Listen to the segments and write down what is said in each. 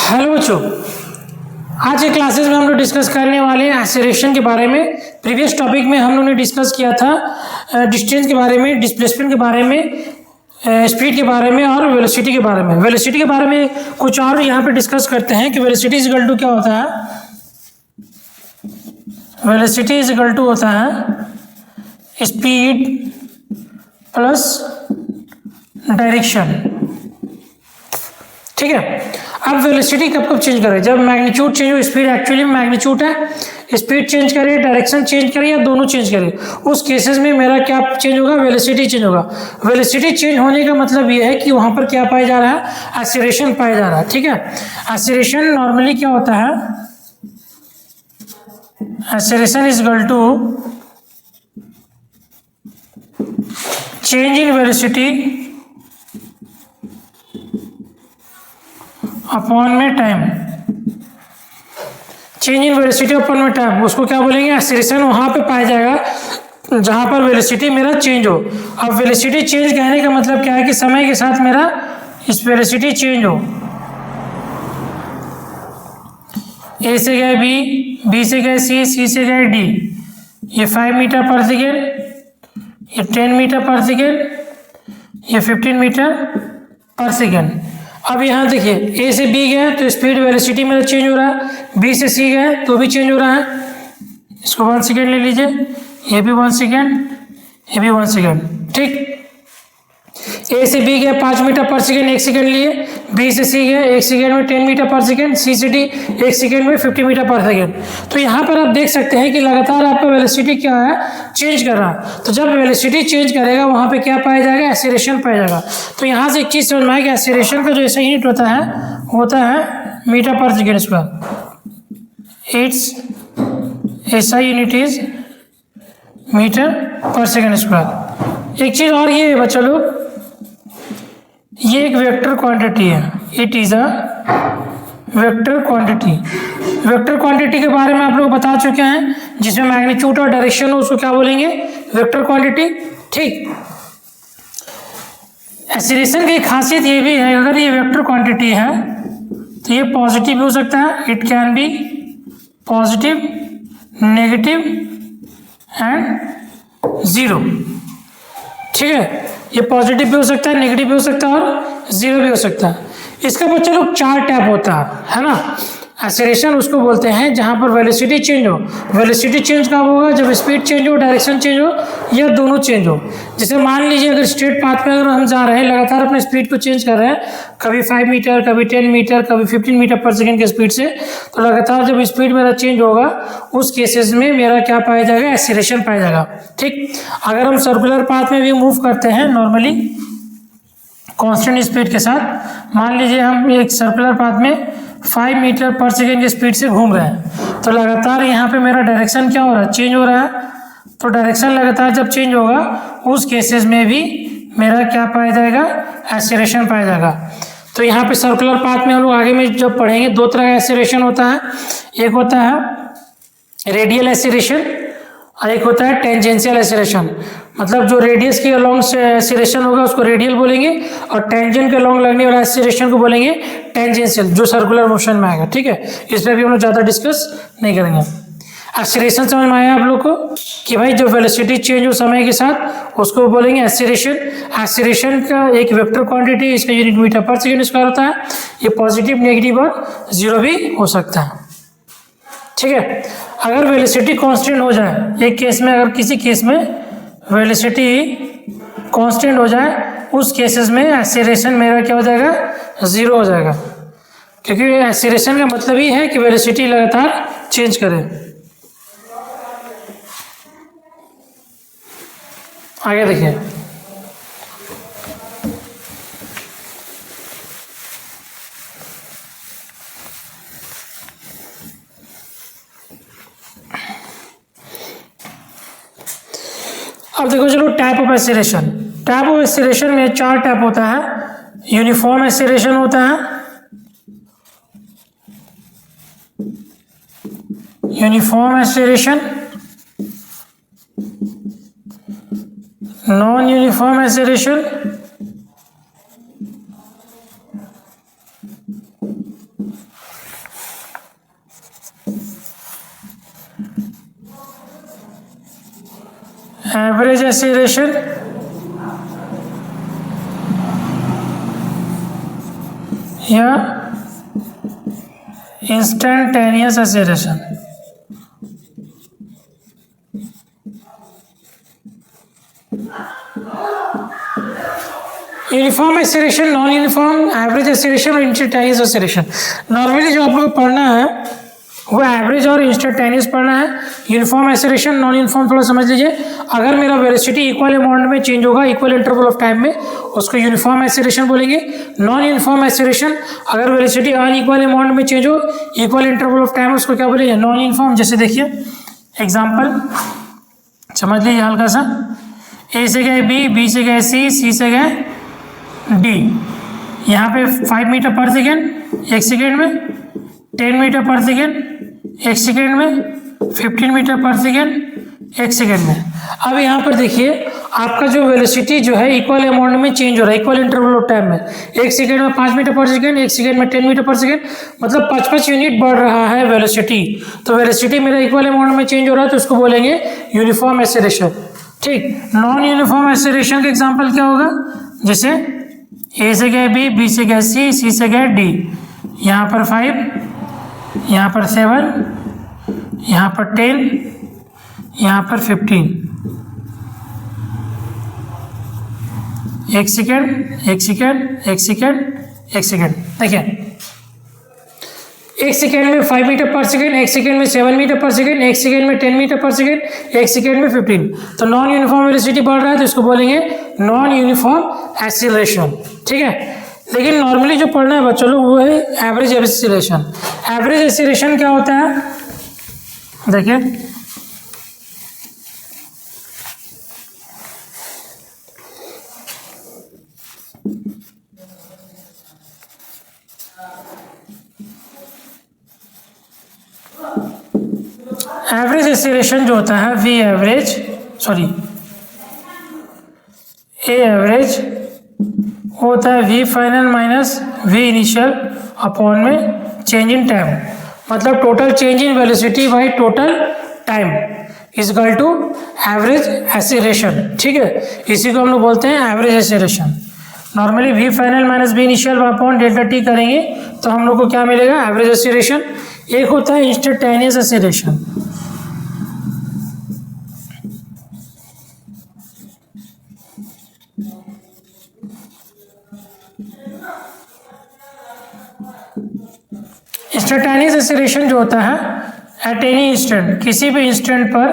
Hello बच्चों, आज के क्लासेस में हम लोग डिस्कस करने वाले हैं एक्सेलरेशन के बारे में। प्रीवियस टॉपिक में हम लोगों ने डिस्कस किया था डिस्टेंस के बारे में, डिस्प्लेसमेंट के बारे में, स्पीड के बारे में और वेलोसिटी के बारे में। वेलोसिटी के बारे में कुछ और यहाँ पे डिस्कस करते हैं कि वेलोसिटी इज इक्वल टू क्या होता है। वेलोसिटी इज इक्वल टू होता है स्पीड प्लस डायरेक्शन। ठीक है, अब वेलोसिटी कब कब चेंज करें? जब मैग्नीट्यूड चेंज हो, स्पीड एक्चुअली में मैग्नीट्यूड है, स्पीड चेंज करे, डायरेक्शन चेंज करे या दोनों चेंज करे, उस केसेस में मेरा क्या चेंज होगा? वेलोसिटी चेंज होगा। वेलोसिटी चेंज होने का मतलब ये है कि वहाँ पर क्या पाया जा रहा है? एक्सीलरेशन पाया जा रहा है। ठीक है, एक्सीलरेशन नॉर्मली क्या होता है? Acceleration is equal to change in velocity upon में time. Change in velocity upon में टाइम, उसको क्या बोलेंगे? एक्सीलरेशन वहाँ पे पाया जाएगा जहाँ पर वेलोसिटी मेरा चेंज हो। अब वेलोसिटी चेंज कहने का मतलब क्या है कि समय के साथ मेरा इस वेलोसिटी चेंज हो। ए से गए बी, बी से गए सी, सी से गए डी। ये 5 मीटर पर सेकेंड, ये 10 मीटर पर सेकेंड, ये 15 मीटर पर सेकेंड। अब यहाँ देखिए, ए से बी गए तो स्पीड वेलोसिटी मेरा चेंज हो रहा है, बी से सी गए तो भी चेंज हो रहा है। इसको 1 सेकेंड ले लीजिए, ये भी 1 सेकेंड, ये भी 1 सेकेंड। ठीक, ए से बी गए 5 मीटर पर सेकेंड 1 सेकेंड लिए, बी से सी गए 1 सेकेंड में 10 मीटर पर सेकेंड, सी से डी 1 सेकेंड में 50 मीटर पर सेकेंड। तो यहाँ पर आप देख सकते हैं कि लगातार आपका वेलोसिटी क्या है? चेंज कर रहा है। तो जब वेलोसिटी चेंज करेगा वहाँ पे क्या पाया जाएगा? एक्सीलरेशन पाया जाएगा। तो यहाँ से एक चीज़ समझ में आए कि एक्सीलरेशन का जो ऐसा यूनिट होता है मीटर पर सेकेंड स्क्वायर। इट्स ऐसा यूनिट इज मीटर पर सेकेंड स्क्वायर। एक चीज़ और ये बच्चा लोग, ये एक वेक्टर क्वांटिटी है। It is a vector quantity. Vector quantity के बारे में आप लोग बता चुके हैं, जिसमें मैग्नीट्यूड और डायरेक्शन हो उसको क्या बोलेंगे? Vector quantity. ठीक, एक्सीलरेशन की खासियत ये भी है, अगर ये वेक्टर क्वांटिटी है तो ये पॉजिटिव हो सकता है। It can be positive, negative and zero. ठीक है, ये पॉजिटिव भी हो सकता है, नेगेटिव भी हो सकता है और जीरो भी हो सकता है। इसका बच्चा लोग 4 टाइप होता है ना। एक्सीलरेशन उसको बोलते हैं जहाँ पर वेलोसिटी चेंज हो। वेलोसिटी चेंज कब होगा? जब स्पीड चेंज हो, डायरेक्शन चेंज हो या दोनों चेंज हो। जैसे मान लीजिए अगर स्ट्रेट पाथ पे अगर हम जा रहे हैं, लगातार अपने स्पीड को चेंज कर रहे हैं, कभी 5 मीटर, कभी 10 मीटर, कभी 15 मीटर पर सेकेंड के स्पीड से, तो लगातार जब स्पीड मेरा चेंज होगा उस केसेस में मेरा क्या पाया जाएगा? एक्सीलरेशन पाया जाएगा। ठीक, अगर हम सर्कुलर पाथ में भी मूव करते हैं नॉर्मली कांस्टेंट स्पीड के साथ, मान लीजिए हम एक सर्कुलर पाथ में 5 मीटर पर सेकेंड की स्पीड से घूम रहे हैं, तो लगातार यहाँ पे मेरा डायरेक्शन क्या हो रहा है? चेंज हो रहा है। तो डायरेक्शन लगातार जब चेंज होगा उस केसेस में भी मेरा क्या पाया जाएगा? एक्सीलरेशन पाया जाएगा। तो यहाँ पे सर्कुलर पाथ में हम लोग आगे में जब पढ़ेंगे, 2 तरह का एक्सीलरेशन होता है। एक होता है रेडियल एक्सीलरेशन और एक होता है टेंजेंशियल एक्सीलरेशन। मतलब जो रेडियस के अलॉन्ग से एक्सीलरेशन होगा उसको रेडियल बोलेंगे, और टेंजेंट के अलॉन्ग लगने वाला एक्सीलरेशन को बोलेंगे टेंजेंशियल, जो सर्कुलर मोशन में आएगा। ठीक है, इसमें भी हम लोग ज़्यादा डिस्कस नहीं करेंगे। एक्सीलरेशन समझ में आया आप लोग को कि भाई जो वेलोसिटी चेंज हो समय के साथ उसको बोलेंगे एक्सीलरेशन। एक्सीलरेशन का एक वेक्टर क्वांटिटी, इसका यूनिट मीटर पर सेकेंड स्क्वायर होता है। ये पॉजिटिव, नेगेटिव और जीरो भी हो सकता है। ठीक है, अगर वेलोसिटी कांस्टेंट हो जाए, एक केस में अगर किसी केस में वेलोसिटी कांस्टेंट हो जाए, उस केसेस में एक्सीलरेशन मेरा क्या हो जाएगा? जीरो हो जाएगा, क्योंकि एक्सीलरेशन का मतलब ही है कि वेलोसिटी लगातार चेंज करे। आगे देखिए, अब देखो चलो type of acceleration. Type of acceleration में 4 टाइप होता है। यूनिफॉर्म एक्सीलरेशन होता है, uniform acceleration, non uniform acceleration average acceleration या instantaneous acceleration. Uniform acceleration, non uniform, average acceleration और इंस्टेंटेनियस एक्सीलरेशन। नॉर्मली जो आप लोग को पढ़ना है वो एवरेज और इंस्टेंटेनियस पढ़ना है। यूनिफॉर्म एक्सीलरेशन, नॉन यूनिफॉर्म थोड़ा समझ लीजिए। अगर मेरा वेलोसिटी इक्वल अमाउंट में चेंज होगा इक्वल इंटरवल ऑफ टाइम में, उसको यूनिफॉर्म एक्सीलरेशन बोलेंगे। नॉन यूनिफॉर्म एक्सीलरेशन, अगर वेलोसिटी अनइक्वल अमाउंट में चेंज हो इक्वल इंटरवल ऑफ टाइम, उसको क्या बोलेंगे? Non uniform. जैसे देखिए एग्जाम्पल समझ लीजिए हल्का सा। ए से गए बी, बी से गए सी, सी से गए डी। यहाँ पे 5 मीटर पर सेकेंड 1 सेकेंड में, 10 मीटर पर सेकेंड 1 सेकेंड में, 15 मीटर पर सेकेंड 1 सेकेंड में। अब यहाँ पर देखिए आपका जो वेलोसिटी जो है इक्वल अमाउंट में चेंज हो रहा है इक्वल इंटरवल ऑफ टाइम में। 1 सेकेंड में 5 मीटर पर सेकेंड, 1 सेकेंड में 10 मीटर पर सेकेंड, मतलब 5-5 यूनिट बढ़ रहा है वेलोसिटी। तो वेलोसिटी मेरा इक्वल अमाउंट में चेंज हो रहा है तो उसको बोलेंगे यूनिफॉर्म एक्सीलरेशन। ठीक। नॉन यूनिफॉर्म एक्सीलरेशन का एग्जाम्पल क्या होगा? जैसे ए से गए बी, बी से गए सी, सी से गए डी। यहाँ पर 5, यहाँ पर 7, यहाँ पर 10, यहाँ पर 15। 1 सेकेंड 1 सेकेंड 1 सेकेंड 1 सेकेंड। देखिए 1 सेकेंड में 5 मीटर पर सेकेंड, 1 सेकेंड में 7 मीटर पर सेकेंड, 1 सेकेंड में 10 मीटर पर सेकेंड, 1 सेकेंड में 15। तो नॉन यूनिफॉर्म वेलोसिटी बढ़ रहा है तो इसको बोलेंगे नॉन यूनिफॉर्म एक्सीलरेशन। ठीक है। लेकिन नॉर्मली जो पढ़ना है बच्चों लोग वो है एवरेज एक्सीलरेशन। एवरेज एक्सीलरेशन क्या होता है? देखिए एवरेज एक्सीलरेशन जो होता है वी एवरेज ए एवरेज होता है v final minus v initial upon में चेंज इन टाइम। मतलब total change in velocity by total time is equal to average acceleration. ठीक है। इसी को हम लोग बोलते हैं average acceleration. Normally v final minus v initial upon delta t करेंगे तो हम लोग को क्या मिलेगा? Average acceleration. एक होता है इंस्टेंटेनियस एक्सीलरेशन। इंस्टेंटेनियस एक्सीलरेशन जो होता है एट एनी इंस्टेंट, किसी भी इंस्टेंट पर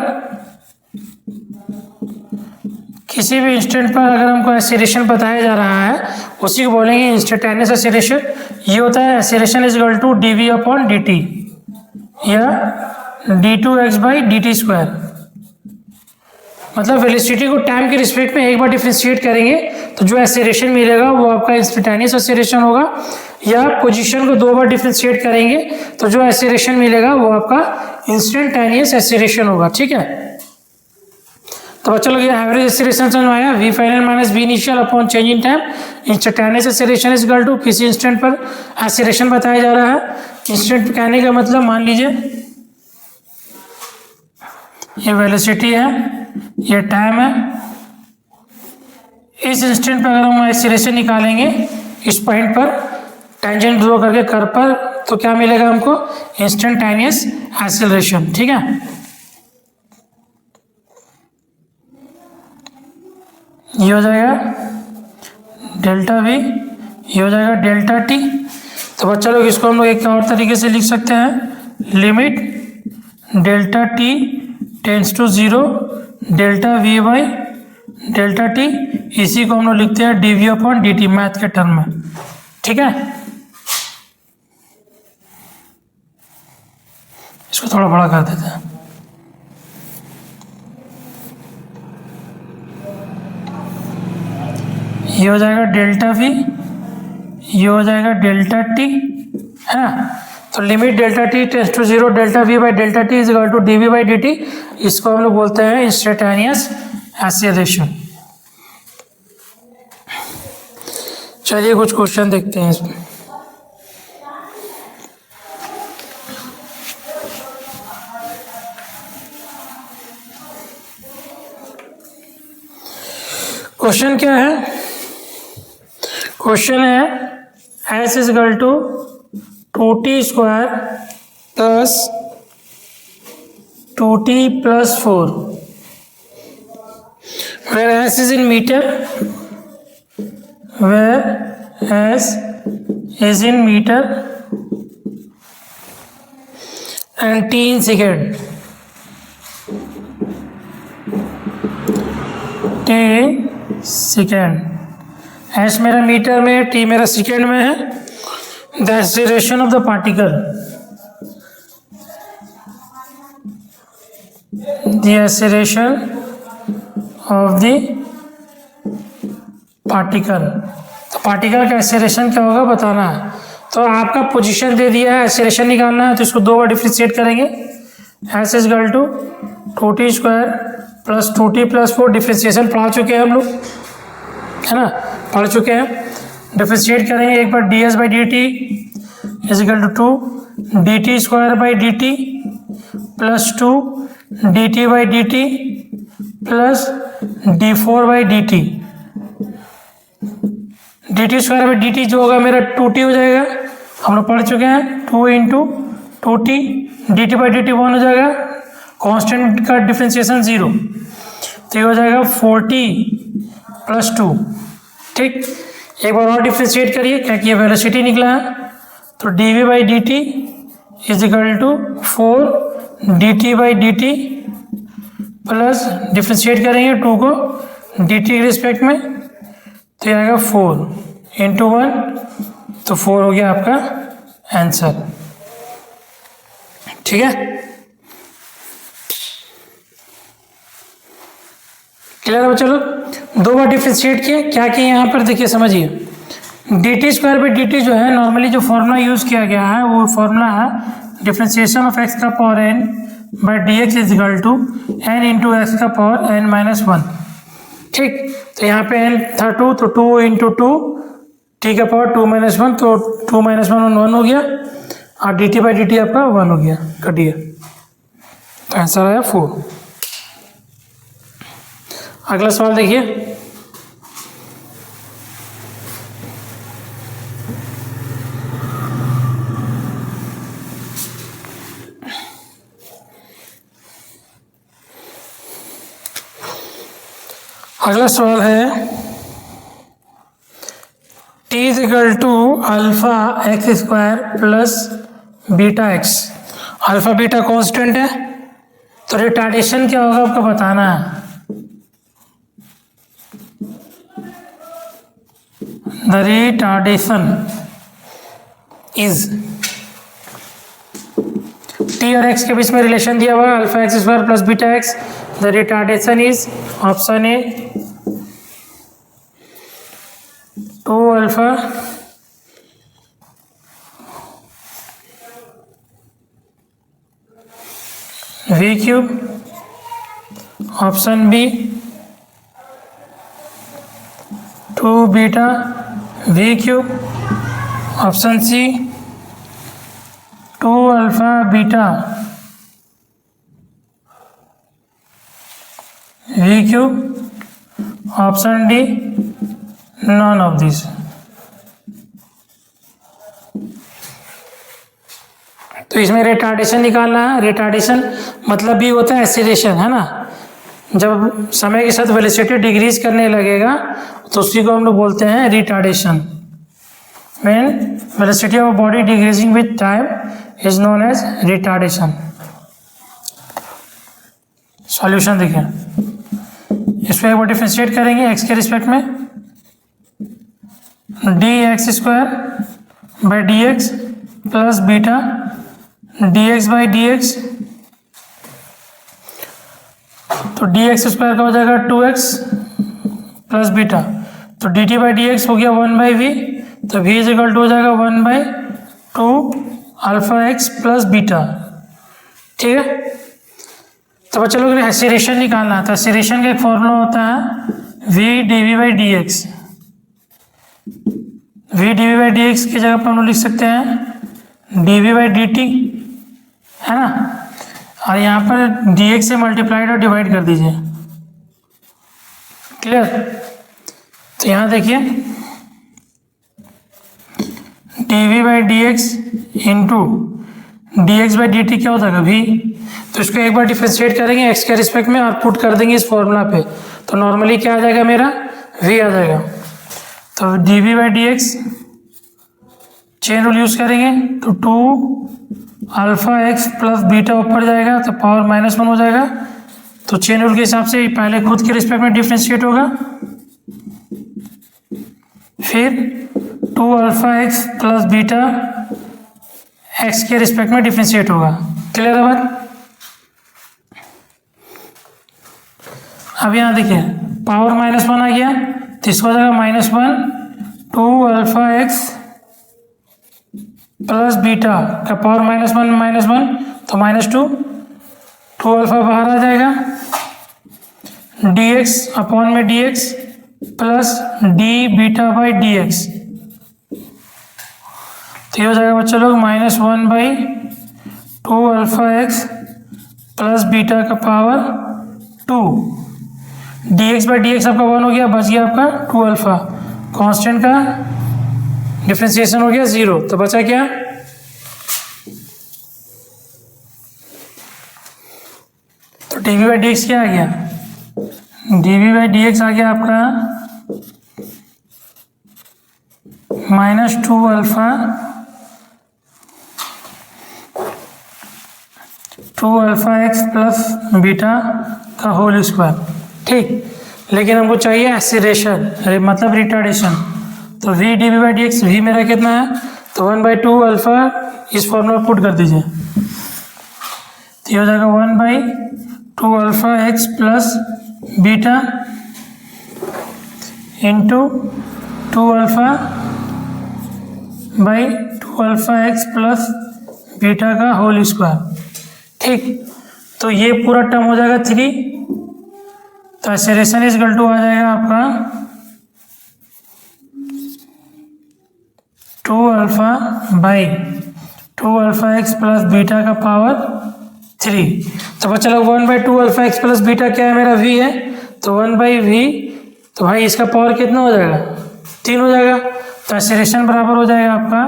अगर हमको एक्सीलरेशन बताया जा रहा है उसी को बोलेंगे इंस्टेंटेनियस एक्सीलरेशन। ये होता है acceleration is equal to d v upon d t या d2x by d t square. मतलब वेलोसिटी को टाइम के रिस्पेक्ट में एक बार डिफ्रेंशिएट करेंगे तो जो एक्सीलरेशन मिलेगा वो आपका इंस्टेंटेनियस एक्सीलरेशन होगा, या पोजीशन को 2 बार डिफ्रेंशिएट करेंगे तो जो एक्सीलरेशन मिलेगा वो आपका इंस्टेंटेनियस एक्सीलरेशन होगा। ठीक है। तो बच्चों लोग ये एवरेज एक्सीलरेशन समझ में आया। V final minus v initial upon change in time. Instantaneous acceleration is equal to किसी इंस्टेंट पर एक्सीलरेशन बताया जा रहा है। इंस्टेंट कहने का मतलब मान लीजिए ये वेलोसिटी है, ये टाइम है। इस इंस्टेंट पर अगर हम एक्सीलरेशन निकालेंगे इस पॉइंट पर टेंजेंट ड्रॉ करके कर्व पर तो क्या मिलेगा हमको? Instantaneous acceleration. ठीक है। ये हो जाएगा डेल्टा वी, ये हो जाएगा डेल्टा टी। तो बच्चा लोग इसको हम लोग एक और तरीके से लिख सकते हैं, limit delta t tends to 0 delta v by delta t. इसी को हम लोग लिखते हैं d v upon d t math के टर्म में। ठीक है। इसको थोड़ा बड़ा कर देते हैं। ये हो जाएगा डेल्टा वी, ये हो जाएगा डेल्टा टी है। तो limit delta t tends to 0 delta v by delta t is equal to d v by d t. इसको हम लोग बोलते हैं इंस्टेंटेनियस एक्सीलरेशन। चलिए कुछ क्वेश्चन देखते हैं इसमें। क्वेश्चन क्या है? क्वेश्चन है s is equal to 2t square plus 2t plus 4 where s is in meter, where s is in meter and t in second. t second, S मेरा metre में है, टी मेरा सेकेंड में है. The acceleration of the particle, the acceleration of the particle. तो particle का acceleration क्या होगा बताना है. तो आपका पोजीशन दे दिया है, एक्सीलरेशन निकालना है, तो इसको दो बार डिफ्रेंशिएट करेंगे. S is equal to 2t square plus 2t plus 4. Differentiation पढ़ा चुके हैं हम लोग, है ना, पढ़ चुके हैं. डिफ्रेंशिएट करेंगे एक बार. ds by d t is equal to 2 dt square by d t plus 2 dt by d t plus d4 by d t. D t square by d t जो होगा मेरा 2t हो जाएगा, हम लोग पढ़ चुके हैं. 2 into 2t, D t by d T 1 हो जाएगा, कांस्टेंट का डिफ्रेंशिएशन 0, तो ये हो जाएगा 4t प्लस 2. ठीक, एक बार और डिफ्रेंशिएट करिए, क्या कि ये वेलोसिटी निकला है. तो dv by d t is equal to 4 dt by d t plus differentiate करेंगे 2 को dt के रिस्पेक्ट में, तो ये आएगा 4 इंटू 1, तो 4 हो गया आपका आंसर. ठीक है, क्लियर है? चलो दो बार डिफ्रेंशिएट किए, क्या किए यहाँ पर देखिए समझिए. D t square by d t जो है नॉर्मली जो फॉर्मूला यूज़ किया गया है वो फॉर्मूला है डिफ्रेंशिएशन ऑफ एक्स का power n by D x is equal to n into x का पावर n माइनस 1. ठीक, तो यहाँ पे n था 2, तो 2 इंटू 2 टी का पावर 2 माइनस 1, तो 2 माइनस 1 हो गया, और D t by d T आपका 1 हो गया, कटिए, तो आंसर आया 4. अगला सवाल देखिए. अगला सवाल है t is equal to alpha x square plus beta x. Alpha beta constant है, तो रिटार्डेशन क्या होगा आपको बताना है. The retardation is, t और x के बीच में रिलेशन दिया हुआ है alpha x square plus beta x. The retardation is option a 2 alpha v cube, option b 2 beta v cube, option c 2 alpha beta v cube, option d none of this. तो इसमें retardation निकालना है. Retardation मतलब भी होता है acceleration, है ना. जब समय के साथ वेलोसिटी डिक्रीज करने लगेगा तो उसी को हम लोग बोलते हैं retardation. When velocity of body decreasing with time is known as retardation. Solution देखिए, इसको एक बार डिफरेंशिएट करेंगे एक्स के रिस्पेक्ट में. D x square by D x plus beta d x by D x, तो डी एक्स स्क्वायर का हो जाएगा 2x प्लस बीटा, तो d t by D x हो गया 1 बाई वी, तो v इज इक्वल टू हो जाएगा 1 by 2 alpha x plus beta. ठीक है, तो बच्चे लोग ने एक्सीलरेशन निकालना है. तो एक्सीलरेशन का एक फॉर्मूला होता है v d v by D x. v d v by D x की जगह पर हम लोग लिख सकते हैं d v by d t, है ना, और यहाँ पर डी एक्स से मल्टीप्लाइड और डिवाइड कर दीजिए. क्लियर, तो यहाँ देखिए dv by D x into d x by d t क्या होता है v। तो इसको एक बार डिफ्रेंशिएट करेंगे x के रिस्पेक्ट में और पुट कर देंगे इस फॉर्मूला पे, तो नॉर्मली क्या आ जाएगा मेरा v आ जाएगा। तो dv by D x chain rule use करेंगे तो 2 अल्फा एक्स प्लस बीटा ऊपर जाएगा तो पावर -1 हो जाएगा। तो चेन रूल के हिसाब से पहले खुद के रिस्पेक्ट में डिफ्रेंशिएट होगा, फिर 2 alpha x plus beta x के रिस्पेक्ट में डिफ्रेंशिएट होगा। क्लियर है बात? अब यहाँ देखिए पावर -1 आ गया तो इसको हो जाएगा -1 2 अल्फा एक्स प्लस बीटा का पावर -1 तो -2 2 अल्फा बाहर आ जाएगा, डी एक्स अपॉन में D x plus D beta by D x. तो ये हो जाएगा बच्चा लोग -1 by 2 alpha x plus beta का power 2, D x by D X आपका 1 हो गया, बच गया आपका 2 अल्फा, कांस्टेंट का डिफ्रेंशिएशन हो गया 0, तो बचा क्या तो dv बाई डी एक्स क्या आ गया, dv बाई डी एक्स आ गया आपका -2 alpha 2 alpha x plus beta का होल स्क्वायर। ठीक, लेकिन हमको चाहिए एक्सीलरेशन, मतलब रिटार्डेशन। तो v dv by D x, v मेरा कितना है तो 1/2 अल्फा इस फॉर्मूला में पुट कर दीजिए, तो ये हो जाएगा 1/2 alpha x plus beta into 2 alpha by 2 alpha x plus beta का होल स्क्वायर। ठीक, तो ये पूरा टर्म हो जाएगा 3, तो एक्सीलरेशन इज इक्वल टू आ जाएगा आपका 2 alpha by 2 alpha x plus beta का पावर 3। तो बच्चा लोग 1/2 अल्फा एक्स प्लस बीटा क्या है मेरा v है, तो 1/v, तो भाई इसका पावर कितना हो जाएगा 3 हो जाएगा। तो एक्सीलरेशन बराबर हो जाएगा आपका,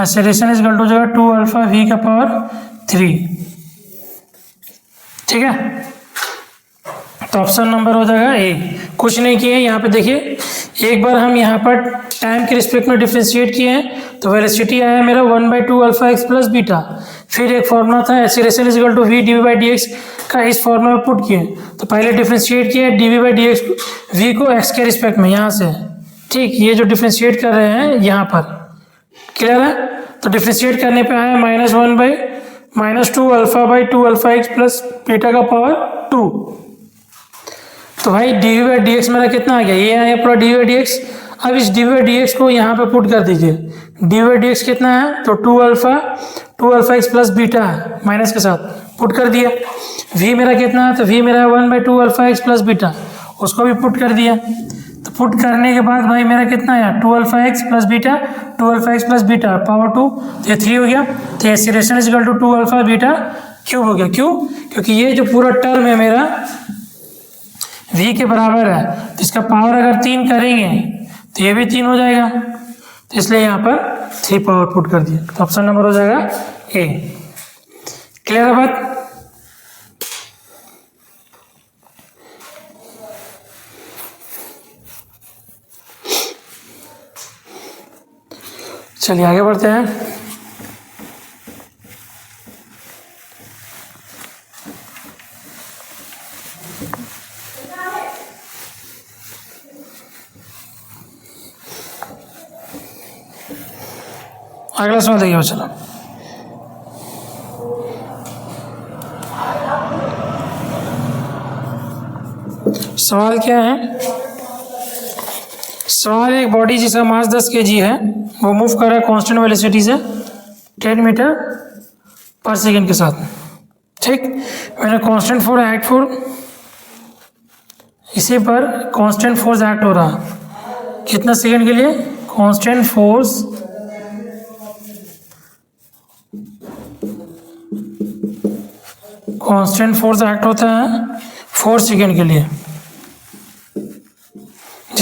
एक्सीलरेशन इज इक्वल टू हो जाएगा 2 अल्फा v का पावर 3। ठीक है, तो ऑप्शन नंबर हो जाएगा ए। कुछ नहीं किए यहाँ पे देखिए, एक बार हम यहाँ पर टाइम के रिस्पेक्ट में डिफ्रेंशिएट किए हैं तो वेलोसिटी आया मेरा 1/2 अल्फा एक्स प्लस बीटा, फिर एक फॉर्मूला था acceleration is equal to v dv by D x का, इस फॉर्मूला में पुट किए, तो पहले डिफ्रेंशिएट किया dv by D x v को x के रिस्पेक्ट में यहाँ से। ठीक, ये जो डिफ्रेंशिएट कर रहे हैं यहाँ पर, क्लियर है? तो डिफ्रेंशिएट करने पे आया -2 alpha by 2 alpha x plus beta का पावर 2। तो भाई dv बाई डी एक्स मेरा कितना आ गया, ये आया पूरा dv बाई डी एक्स। अब इस dv बाई डी एक्स को यहाँ पे पुट कर दीजिए, dv बाई डी एक्स कितना है तो 2 अल्फा एक्स प्लस बीटा है, माइनस के साथ पुट कर दिया। v मेरा कितना है तो v मेरा 1/2 अल्फा एक्स प्लस बीटा, उसको भी पुट कर दिया। तो पुट करने के बाद भाई मेरा कितना आया 2 alpha x plus beta, 2 alpha x plus beta power 2, तो ये 3 हो गया। तो acceleration is equal to 2 alpha beta cube हो गया। क्यों? क्योंकि ये जो पूरा टर्म है मेरा v के बराबर है, तो इसका पावर अगर 3 करेंगे तो ये भी 3 हो जाएगा, तो इसलिए यहाँ पर 3 पावर पुट कर दिया, तो ऑप्शन नंबर हो जाएगा ए। क्लियर है बात? चलिए आगे बढ़ते हैं। अगला सवाल देखिए, चलो सवाल क्या है। सवाल एक बॉडी जिसका मास 10 kg है, वो मूव कर रहा है कांस्टेंट वेलोसिटी से 10 मीटर पर सेकेंड के साथ। ठीक, मैंने कांस्टेंट फोर्स एक्ट फोर, इसी पर कांस्टेंट फोर्स एक्ट हो रहा कितना सेकेंड के लिए, कांस्टेंट फोर्स एक्ट होता है 4 सेकेंड के लिए,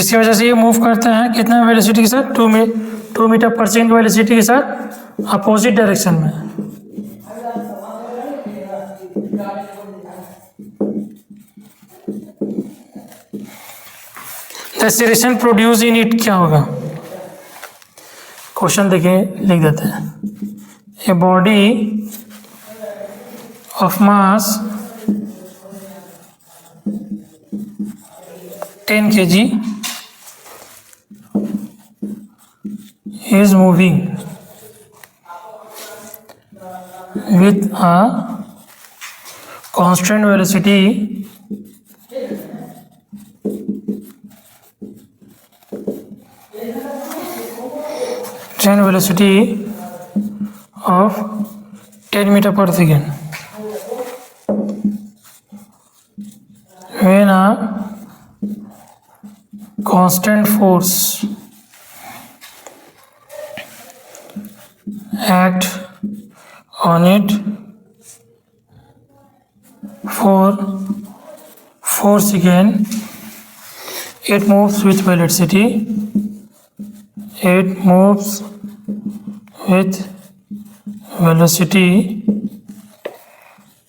जिसकी वजह से ये मूव करता है कितना वेलोसिटी के साथ, 2 मीटर पर सेकेंड वेलोसिटी के साथ अपोजिट डायरेक्शन में। The acceleration produce in it क्या होगा, क्वेश्चन देखिए लिख देते हैं। A body of mass 10 kg is moving with a constant velocity of 10 meter per second when a constant force act on it for 4 seconds, it moves with velocity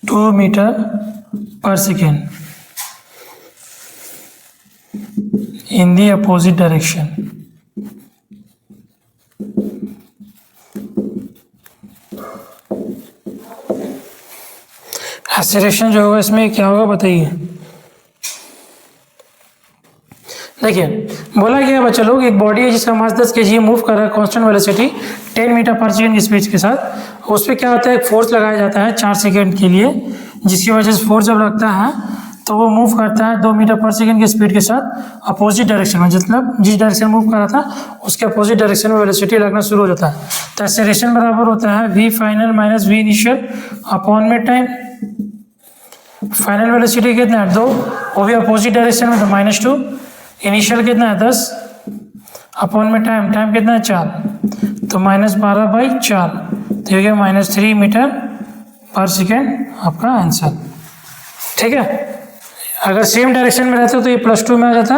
2 meter per second in the opposite direction. Acceleration जो होगा इसमें क्या होगा बताइए। देखिए बोला गया बच्चा लोग, एक बॉडी है जिसका मास 10 kg मूव कर रहा है कांस्टेंट वेलोसिटी 10 मीटर पर सेकेंड की स्पीड के साथ। उस पर क्या होता है, एक फोर्स लगाया जाता है 4 सेकेंड के लिए, जिसकी वजह से फोर्स जब लगता है तो वो मूव करता है 2 मीटर पर सेकेंड की स्पीड के साथ अपोजिट डायरेक्शन में, मतलब जिस डायरेक्शन मूव कर रहा था उसके अपोजिट डायरेक्शन में वेलोसिटी लगना शुरू हो जाता है। तो एक्सेलरेशन बराबर होता है v final minus v initial upon में टाइम। फाइनल वेलोसिटी कितना है 2, वो भी अपोजिट डायरेक्शन में तो -2। इनिशियल कितना है 10 अपॉन में टाइम कितना है 4, तो -12/4, तो ये -3 मीटर पर सेकेंड आपका आंसर। ठीक है, अगर सेम डायरेक्शन में रहता तो ये +2 में आ जाता,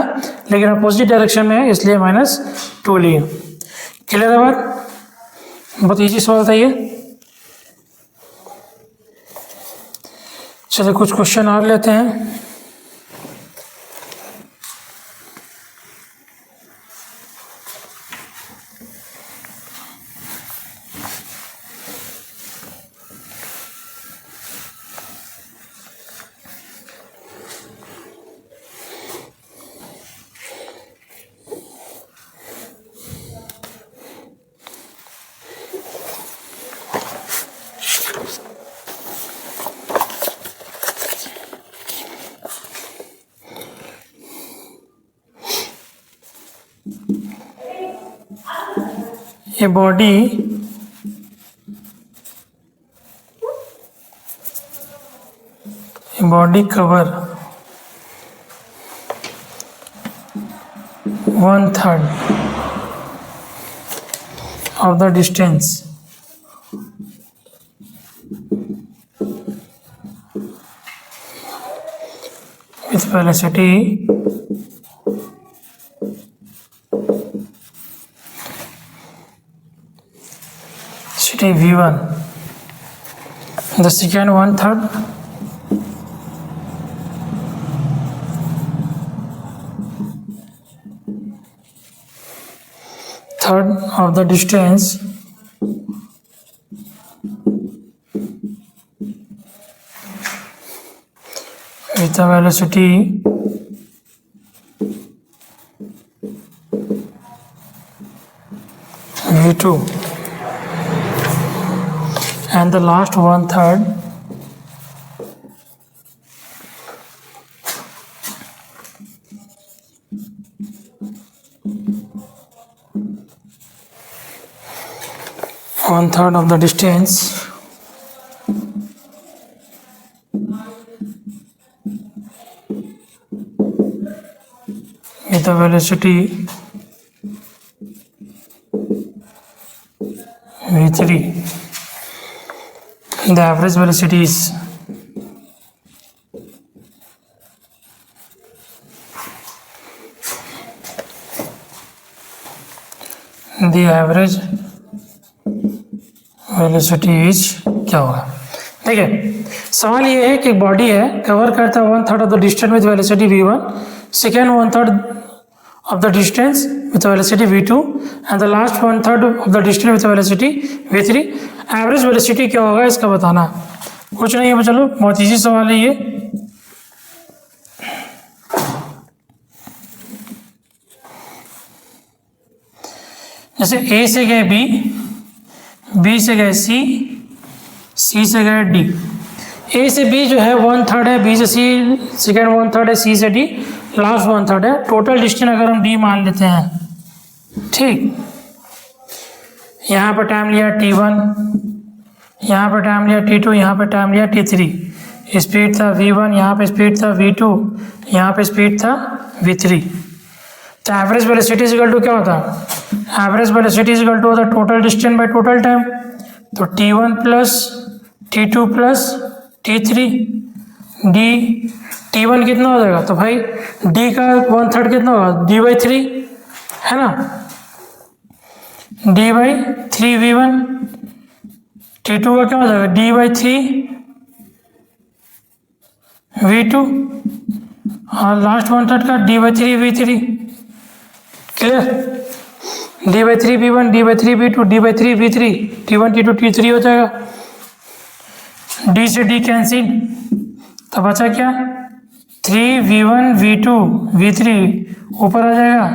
लेकिन अपोजिट डायरेक्शन में है इसलिए -2 लिए। क्लियर है बात, बहुत ईजी सवाल था ये। चलिए कुछ क्वेश्चन और लेते हैं। A body cover 1/3 of the distance with velocity v1, the second 1/3 of the distance with the velocity v2, and the last 1/3 of the distance with the velocity v3. The average velocity is the average velocity is क्या होगा। देखिए सवाल ये है कि एक body है cover करता है 1/3 of the distance with velocity v1, second 1/3 of the distance with velocity v2 and the last 1/3 of the distance with velocity v3। Average velocity क्या होगा इसका बताना। कुछ नहीं है, चलो बहुत इजी सवाल है ये। जैसे ए से गए बी, बी से गए सी, सी से गए डी। ए से बी जो है 1/3 है, बी से सी सेकेंड 1/3 है, सी से डी लास्ट 1/3 है। टोटल डिस्टेंस अगर हम डी मान लेते हैं, ठीक, यहाँ पर टाइम लिया t1, यहाँ पर टाइम लिया t2, यहाँ पर टाइम लिया t3, स्पीड था v1, यहाँ पे स्पीड था v2, यहाँ पे स्पीड था v3। तो एवरेज वेलोसिटी इक्वल टू क्या होता है, एवरेज वेलोसिटी इक्वल टू होता है total distance by total time. तो t1 plus t2 plus t3 D, t1 कितना हो जाएगा, तो भाई d का 1/3 कितना होगा, d/3 है ना, d/3 v1। t2 का क्या हो जाएगा, d/3 v2 और लास्ट 1/3 का d/3 v3। Clear, d/3 v1, d/3 v2, d/3 v3, t1 t2 t3 हो जाएगा। d से d कैंसिल, तो बचा क्या, 3 v1 v2 v3 ऊपर आ जाएगा,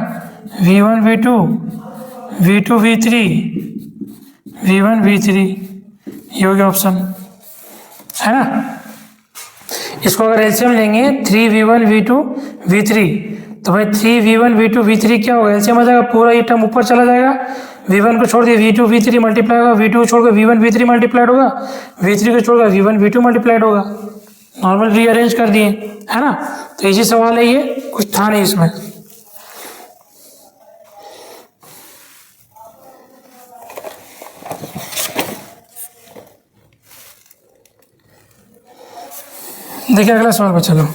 v1 v2 v2 v3 v1 v3, ये हो गया ऑप्शन, है ना। इसको अगर एलसीएम लेंगे 3 v1 v2 v3, तो भाई 3 v1 v2 v3 क्या होगा, एलसीएम आ जाएगा, पूरा ये टर्म ऊपर चला जाएगा। v1 को छोड़ दिए v2 v3 मल्टीप्लाई होगा, v2 को छोड़कर v1 v3 मल्टीप्लाइड होगा, v3 को छोड़कर v1 v2 मल्टीप्लाइड होगा। नॉर्मल रीअरेंज कर दिए, है ना। तो इजी सवाल है ये, कुछ था नहीं इसमें। देखिए अगला सवाल पे चलो।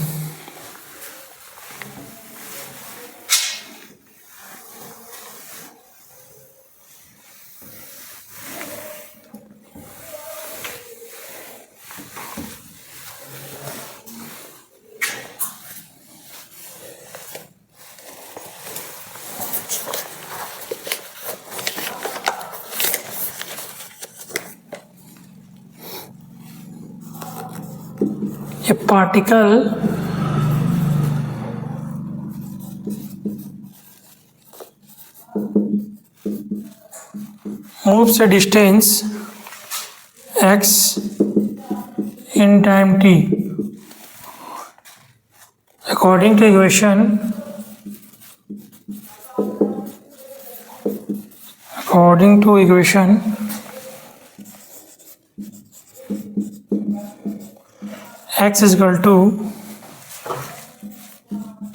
A particle moves a distance x in time t according to equation x is equal to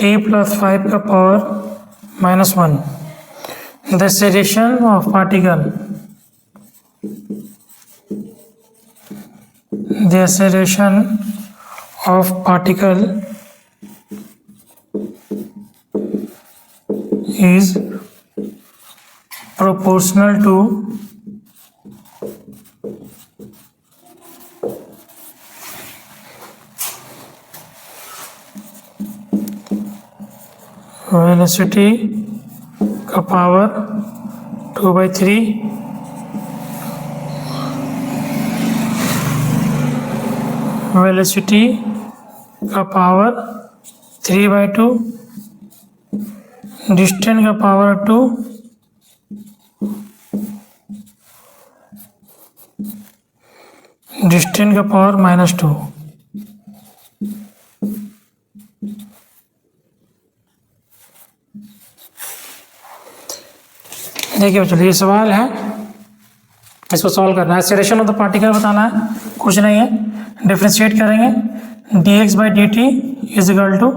t plus 5 का power -1। The acceleration of particle is proportional to velocity का पावर 2/3 वेलोसिटी का पावर 3/2 डिस्टेंस का power 2 distance का power -2। देखिए चलिए ये सवाल है, इसको सॉल्व करना है। एक्सेलरेशन ऑफ द पार्टिकल बताना है, कुछ नहीं है, डिफ्रेंशिएट करेंगे dx/dt is equal to,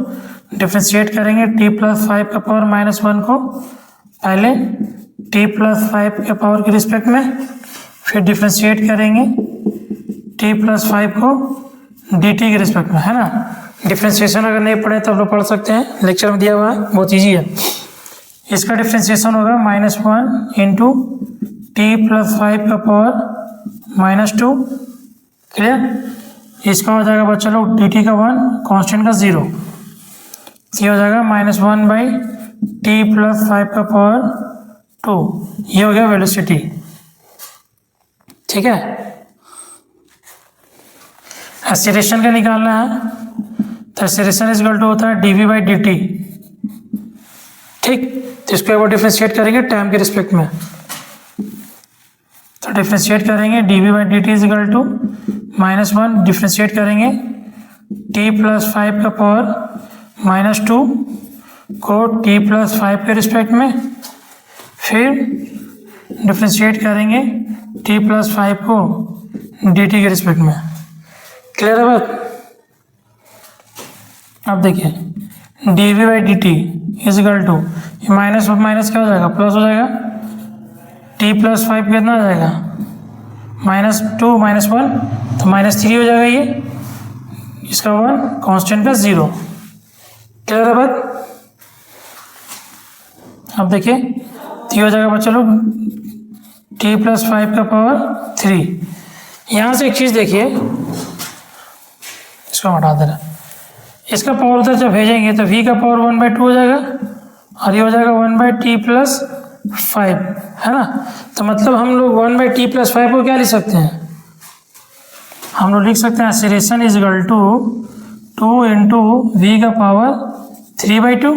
differentiate करेंगे t + 5 का पावर -1 को पहले t + 5 के पावर के रिस्पेक्ट में, फिर डिफ्रेंशिएट करेंगे t + 5 को dt के रिस्पेक्ट में, है ना। डिफ्रेंशिएशन अगर नहीं पढ़े तो आप लोग पढ़ सकते हैं, लेक्चर में दिया हुआ है, बहुत ईजी है। इसका डिफ्रेंसिएशन होगा -1 इंटू t+5⁻²। क्लियर। इसका हो जाएगा बच्चा लोग dt का 1, कांस्टेंट का 0। ये हो जाएगा -1/t+5⁻²। ये हो गया वेलोसिटी। ठीक है। एक्सीलरेशन का निकालना है तो एक्सीलरेशन इज इक्वल टू होता है dv/dt। ठीक। तो इसको एक बार डिफ्रेंशिएट करेंगे टाइम के रिस्पेक्ट में, तो डिफ्रेंशिएट करेंगे dv/dt is equal to -1 differentiate करेंगे t+5⁻² को t+5 के रिस्पेक्ट में, फिर डिफ्रेंशिएट करेंगे t+5 को dt के रिस्पेक्ट में। क्लियर है बात। अब देखिए dv/dt is equal to minus क्या हो जाएगा, प्लस हो जाएगा। t+5 कितना हो जाएगा, -2 -1 तो -3 हो जाएगा ये, इसका 1 कांस्टेंट का 0। क्लियर है बात। अब देखिए तो ये हो जाएगा बच्चा लोग t+5⁻3। यहाँ से एक चीज़ देखिए, इसको हटा दे रहा, इसका पावर उधर जब भेजेंगे तो v का पावर 1/2 हो जाएगा और ये हो जाएगा 1/t+5, है ना। तो मतलब हम लोग 1/t+5 को क्या लिख सकते हैं, हम लोग लिख सकते हैं acceleration is equal to 2 into v का पावर 3/2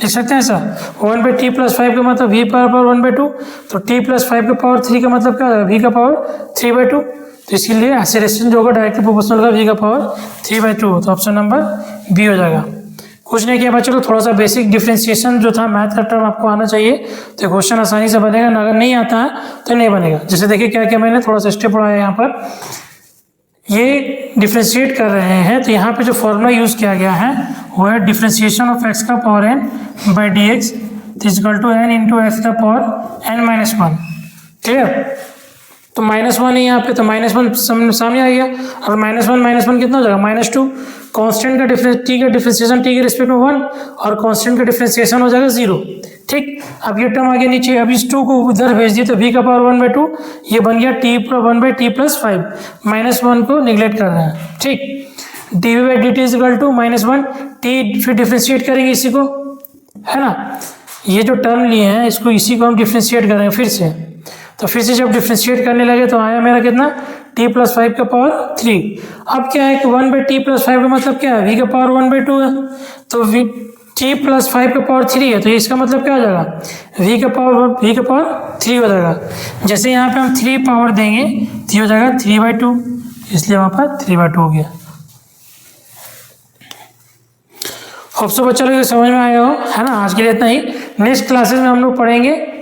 लिख सकते हैं ऐसा। 1/t+5 का मतलब v पावर 1/2, तो t+5 का पावर 3 का मतलब क्या है, v का पावर 3/2। तो इसलिए एक्सीलरेशन जो होगा डायरेक्टली प्रोपोर्शनल होगा v का पावर 3/2। तो ऑप्शन नंबर बी हो जाएगा। कुछ नहीं किया बच्चों, थोड़ा सा बेसिक डिफरेंशिएशन जो था मैथ का टर्म आपको आना चाहिए, तो क्वेश्चन आसानी से बनेगा। अगर नहीं आता है तो नहीं बनेगा। जैसे देखिए क्या क्या मैंने थोड़ा सा स्टेप पढ़ाया यहाँ पर, ये डिफ्रेंशिएट कर रहे हैं तो यहाँ पे जो फॉर्मूला यूज़ किया गया है वो है डिफ्रेंशिएशन ऑफ x का power n/dx is equal to n into x का पावर n-1। क्लियर। तो -1 है यहाँ पे, तो -1 सामने आ गया और -1 कितना हो जाएगा, -2। कांस्टेंट का टी का डिफ्रेंशिएशन टी के रिस्पेक्ट में 1 और कांस्टेंट का डिफ्रेंशिएशन हो जाएगा 0। ठीक। अब ये टर्म आगे नीचे, अब इस 2 को उधर भेज दिए तो v का पावर 1/2 ये बन गया t1/t+5, -1 को निगलेक्ट कर रहे हैं। ठीक। dv/dt is equal to -1 t, फिर डिफ्रेंशिएट करेंगे इसी को, है ना। ये जो टर्म लिए हैं इसको, इसी को हम डिफ्रेंशिएट करेंगे फिर से। तो फिर से जब डिफ्रेंशिएट करने लगे तो आया मेरा कितना, t+5 का पावर 3। अब क्या है कि 1/t+5 का मतलब क्या है, v का पावर 1/2 है, तो t+5 का पावर 3 है, तो इसका मतलब क्या हो जाएगा, v का पावर 3 हो जाएगा। जैसे यहाँ पे हम 3 पावर देंगे तो ये हो जाएगा 3/2, इसलिए वहाँ पर 3/2 हो गया। होप सो बच्चा लोग समझ में आया हो, है ना। आज के लिए इतना ही। नेक्स्ट क्लासेस में हम लोग पढ़ेंगे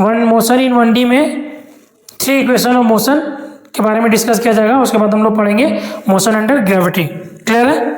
मोशन इन 1D में 3 इक्वेशन ऑफ मोशन के बारे में डिस्कस किया जाएगा। उसके बाद हम लोग पढ़ेंगे मोशन अंडर ग्रेविटी। क्लियर है।